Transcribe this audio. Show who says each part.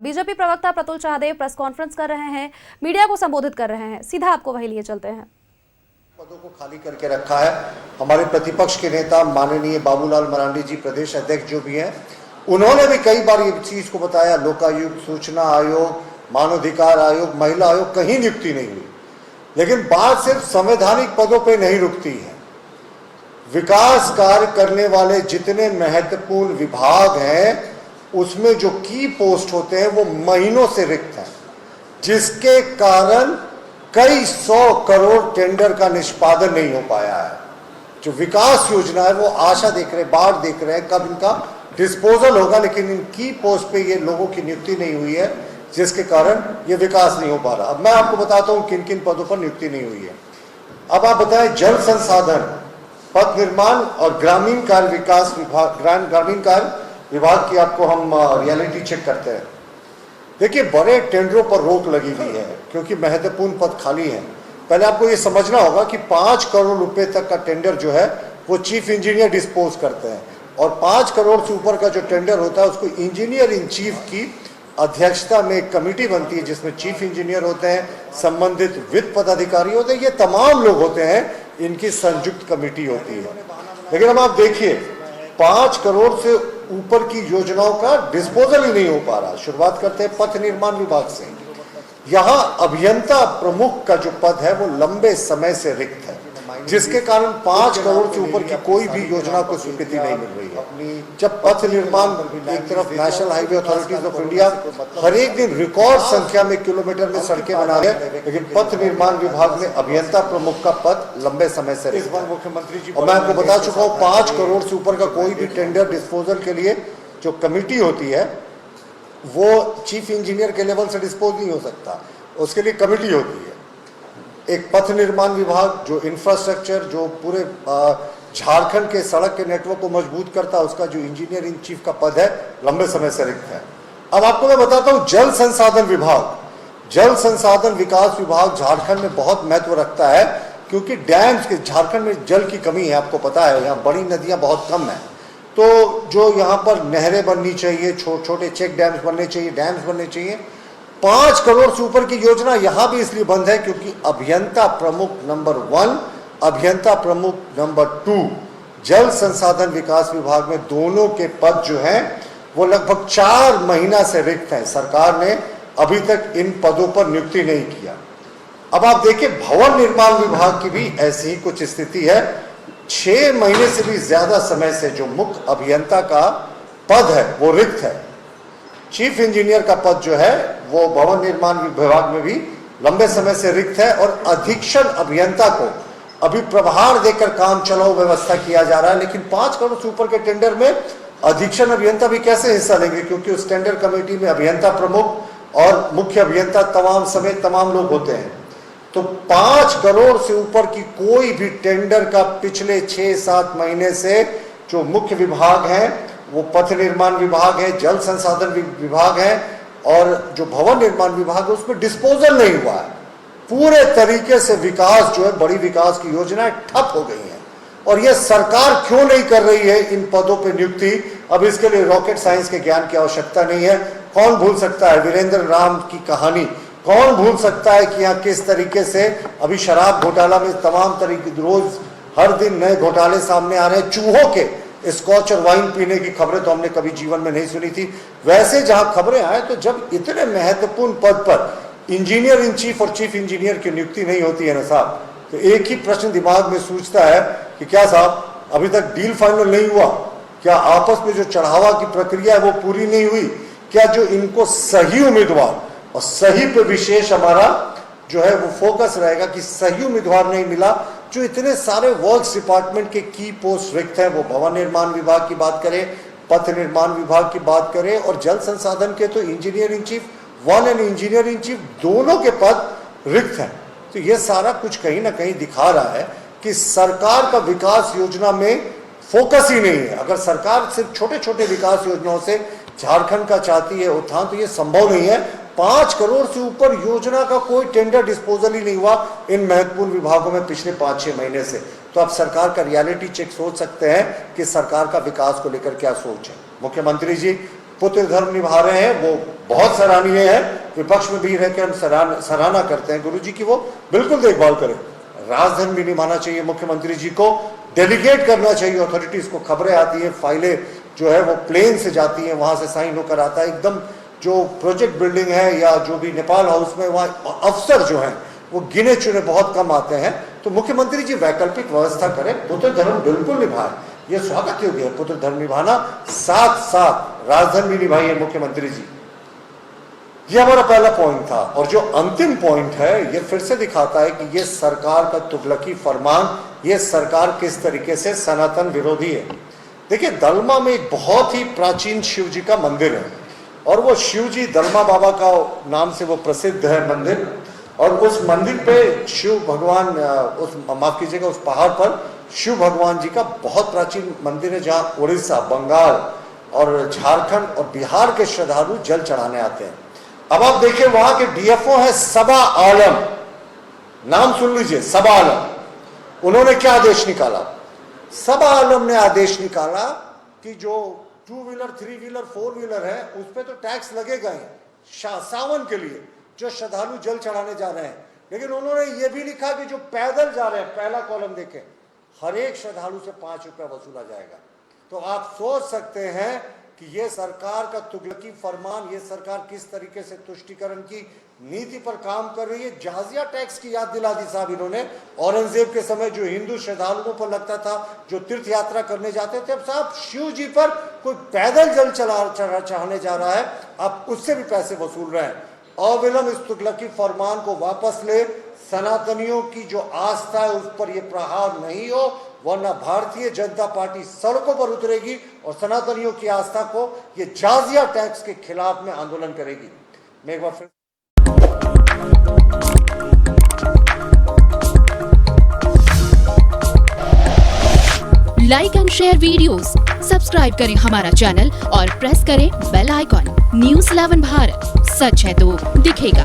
Speaker 1: BJP प्रवक्ता Pratul चाहदेव press conference कर रहे हैं, मीडिया को संबोधित कर रहे हैं। सीधा आपको वही लिए चलते हैं।
Speaker 2: पदों को खाली करके रखा है। हमारे प्रतिपक्ष के नेता माननीय बाबूलाल मरांडी जी प्रदेश अध्यक्ष जो भी हैं, उन्होंने भी कई बार ये चीज को बताया, लोकायुक्त, सूचना आयोग, मानवाधिकार आयोग, महिला आयोग, कहीं नियुक्ति नहीं हुई। लेकिन बात सिर्फ संवैधानिक पदों पर नहीं रुकती है। विकास कार्य करने वाले जितने महत्वपूर्ण विभाग हैं उसमें जो की पोस्ट होते हैं वो महीनों से रिक्त हैं, जिसके कारण कई 100 करोड़ टेंडर का निष्पादन नहीं हो पाया है। जो विकास योजना है वो आशा देख रहे हैं, बाढ़ देख रहे हैं कब इनका डिस्पोजल होगा, लेकिन इन की पोस्ट पे ये लोगों की नियुक्ति नहीं हुई है, जिसके कारण ये विकास नहीं हो पा रहा। अब मैं आपको बताता हूँ किन किन पदों पर नियुक्ति नहीं हुई है। अब आप बताएं, जल संसाधन, पथ निर्माण और ग्रामीण कार्य विकास विभाग, ग्रामीण कार्य विभाग की आपको हम रियलिटी चेक करते हैं। देखिए, बड़े टेंडरों पर रोक लगी हुई है क्योंकि महत्वपूर्ण पद खाली हैं। पहले आपको ये समझना होगा कि 5 करोड़ रुपए तक का टेंडर जो है वो चीफ इंजीनियर डिस्पोज करते हैं, और 5 करोड़ से ऊपर का जो टेंडर होता है उसको इंजीनियर इन चीफ की अध्यक्षता में एक कमेटी बनती है, जिसमें चीफ इंजीनियर होते हैं, संबंधित वित्त पदाधिकारी होते हैं, ये तमाम लोग होते हैं, इनकी संयुक्त कमेटी होती है। लेकिन अब आप देखिए, 5 करोड़ से ऊपर की योजनाओं का डिस्पोजल ही नहीं हो पा रहा। शुरुआत करते हैं पथ निर्माण विभाग से। यहां अभियंता प्रमुख का जो पद है वो लंबे समय से रिक्त है, जिसके कारण 5 करोड़ से ऊपर की कोई भी योजना को स्वीकृति नहीं मिल रही है। जब पथ निर्माण, एक तरफ national highway authorities of India हर एक दिन रिकॉर्ड संख्या में किलोमीटर में सड़कें बना रहे हैं, लेकिन पथ निर्माण विभाग में अभियंता प्रमुख का पद लंबे समय से रिक्त है। मुख्यमंत्री जी, और मैं आपको बता चुका हूँ, 5 करोड़ से ऊपर का कोई भी टेंडर डिस्पोजल के लिए जो कमेटी होती है वो चीफ इंजीनियर के लेवल से डिस्पोज नहीं हो सकता, उसके लिए कमेटी होती है। एक पथ निर्माण विभाग जो इंफ्रास्ट्रक्चर, जो पूरे झारखंड के सड़क के नेटवर्क को मजबूत करता है, उसका जो इंजीनियर इन चीफ का पद है लंबे समय से रिक्त है। अब आपको मैं बताता हूं, जल संसाधन विभाग, जल संसाधन विकास विभाग झारखंड में बहुत महत्व रखता है, क्योंकि डैम्स के, झारखंड में जल की कमी है, आपको पता है, यहाँ बड़ी नदियां बहुत कम है। तो जो यहाँ पर नहरें बननी चाहिए, छोटे छोटे चेक डैम्स बनने चाहिए, डैम्स बनने चाहिए। 5 करोड़ से ऊपर की योजना यहां भी इसलिए बंद है क्योंकि अभियंता प्रमुख नंबर 1, अभियंता प्रमुख नंबर 2 जल संसाधन विकास विभाग में दोनों के पद जो हैं वो लगभग 4 महीना से रिक्त हैं। सरकार ने अभी तक इन पदों पर नियुक्ति नहीं किया। अब आप देखिए, भवन निर्माण विभाग की भी ऐसी ही कुछ स्थिति है। 6 महीने से भी ज्यादा समय से जो मुख्य अभियंता का पद है वो रिक्त है। चीफ इंजीनियर का पद जो है वो भवन निर्माण विभाग में भी लंबे समय से रिक्त है, और अधीक्षण अभियंता को अभी प्रभार देकर काम चलाओ व्यवस्था किया जा रहा है। लेकिन 5 करोड़ से ऊपर के टेंडर में अधीक्षण अभियंता भी कैसे हिस्सा लेंगे, क्योंकि उस टेंडर कमेटी में अभियंता प्रमुख और मुख्य अभियंता तमाम समेत तमाम लोग होते हैं। तो 5 करोड़ से ऊपर की कोई भी टेंडर का पिछले 6-7 महीने से जो मुख्य विभाग हैं वो पथ निर्माण विभाग है, जल संसाधन विभाग है, और जो भवन निर्माण विभाग है उसमें डिस्पोजल नहीं हुआ है। पूरे तरीके से विकास जो है, बड़ी विकास की योजनाएं ठप हो गई हैं। और यह सरकार क्यों नहीं कर रही है इन पदों पर नियुक्ति? अब इसके लिए रॉकेट साइंस के ज्ञान की आवश्यकता नहीं है। कौन भूल सकता है वीरेंद्र राम की कहानी? कौन भूल सकता है कि यहाँ किस तरीके से अभी शराब घोटाला में तमाम तरीके, रोज हर दिन नए घोटाले सामने आ रहे हैं। चूहों के स्कॉच और वाइन पीने की खबरें तो हमने कभी जीवन में नहीं सुनी थी। वैसे जहां खबरें आए, तो जब इतने महत्वपूर्ण पद पर इंजीनियर इन चीफ और चीफ इंजीनियर की नियुक्ति नहीं होती है ना साहब, तो एक ही प्रश्न दिमाग में सूझता है कि क्या साहब अभी तक डील फाइनल नहीं हुआ? क्या आपस में जो चढ़ावा की प्रक्रिया है वो पूरी नहीं हुई? क्या जो इनको सही उम्मीदवार, और सही पे विशेष हमारा जो है वो फोकस रहेगा कि सही उम्मीदवार नहीं मिला। जो इतने सारे वर्क्स डिपार्टमेंट के की पोस्ट रिक्त हैं, वो भवन निर्माण विभाग की बात करें, पथ निर्माण विभाग की बात करें, और जल संसाधन के तो इंजीनियर इन चीफ 1 और इंजीनियर इन चीफ दोनों के पद रिक्त हैं। तो ये सारा कुछ कहीं ना कहीं दिखा रहा है कि सरकार का विकास योजना में फोकस ही नहीं है। अगर सरकार सिर्फ छोटे छोटे विकास योजनाओं से झारखंड का चाहती है उत्थान, तो ये संभव नहीं है। 5 करोड़ से ऊपर योजना का कोई टेंडर डिस्पोजल ही नहीं हुआ इन महत्वपूर्ण विभागों में पिछले 5-6 महीने से। तो आप सरकार का रियलिटी चेक सोच सकते हैं कि सरकार का विकास को लेकर क्या सोच है। मुख्यमंत्री जी पुत्र धर्म निभा रहे हैं, वो बहुत सराहनीय है। विपक्ष में भी रहकर हम सराहना करते हैं गुरुजी की, वो बिल्कुल देखभाल करें। राजधर्म भी निभाना चाहिए मुख्यमंत्री जी को, डेलीगेट करना चाहिए अथॉरिटीज को। खबरें आती हैं, फाइलें जो है वो प्लेन से जाती हैं, वहां से साइन होकर आता है। एकदम जो प्रोजेक्ट बिल्डिंग है या जो भी नेपाल हाउस में, वहाँ अफसर जो हैं वो गिने चुने बहुत कम आते हैं। तो मुख्यमंत्री जी वैकल्पिक व्यवस्था करें, पुत्र धर्म बिल्कुल निभाए, ये स्वागत योग्य है पुत्र धर्म निभाना, साथ साथ राजधर्म भी निभाइए मुख्यमंत्री जी। ये हमारा पहला पॉइंट था। और जो अंतिम पॉइंट है, ये फिर से दिखाता है कि ये सरकार का तुगलकी फरमान, ये सरकार किस तरीके से सनातन विरोधी है। देखिए, दलमा में एक बहुत ही प्राचीन शिव जी का मंदिर है और वो शिव जी दलमा बाबा का नाम से वो प्रसिद्ध है मंदिर। और उस मंदिर पे शिव भगवान, उस माफ कीजिएगा, उस पहाड़ पर शिव भगवान जी का बहुत प्राचीन मंदिर है, जहाँ उड़ीसा, बंगाल और झारखंड और बिहार के श्रद्धालु जल चढ़ाने आते हैं। अब आप देखिए, वहां के डीएफओ है सबा आलम, नाम सुन लीजिए, सबा आलम। उन्होंने क्या आदेश निकाला? सबा आलम ने आदेश निकाला कि जो 2 व्हीलर, 3 व्हीलर, 4 व्हीलर है उस पर तो टैक्स लगेगा ही सावन के लिए जो श्रद्धालु जल चढ़ाने जा रहे हैं। लेकिन उन्होंने ये भी लिखा कि जो पैदल जा रहे हैं, पहला कॉलम देखें, हर एक श्रद्धालु से 5 रुपया वसूला जाएगा। तो आप सोच सकते हैं कि ये सरकार का तुगलकी फरमान, ये सरकार किस तरीके से तुष्टीकरण की नीति पर काम कर रही है। जहाजिया टैक्स की याद दिला दी साहब इन्होंने। औरंगजेब के समय जो हिंदू श्रद्धालुओं पर लगता था, जो तीर्थ यात्रा करने जाते थे, अब साहब शिव जी पर कोई पैदल जल चढ़ाने जा रहा है, आप उससे भी पैसे वसूल रहे हैं। अविलंब इस तुगलकी फरमान को वापस ले, सनातनियों की जो आस्था है उस पर यह प्रहार नहीं हो, वरना भारतीय जनता पार्टी सड़कों पर उतरेगी और सनातनियों की आस्था को ये जाजिया टैक्स के खिलाफ में आंदोलन करेगी। मैं एक बार फिर
Speaker 3: like and share videos, subscribe करें हमारा चैनल और प्रेस करें बेल आइकॉन। न्यूज़ 11 भारत, सच है तो दिखेगा।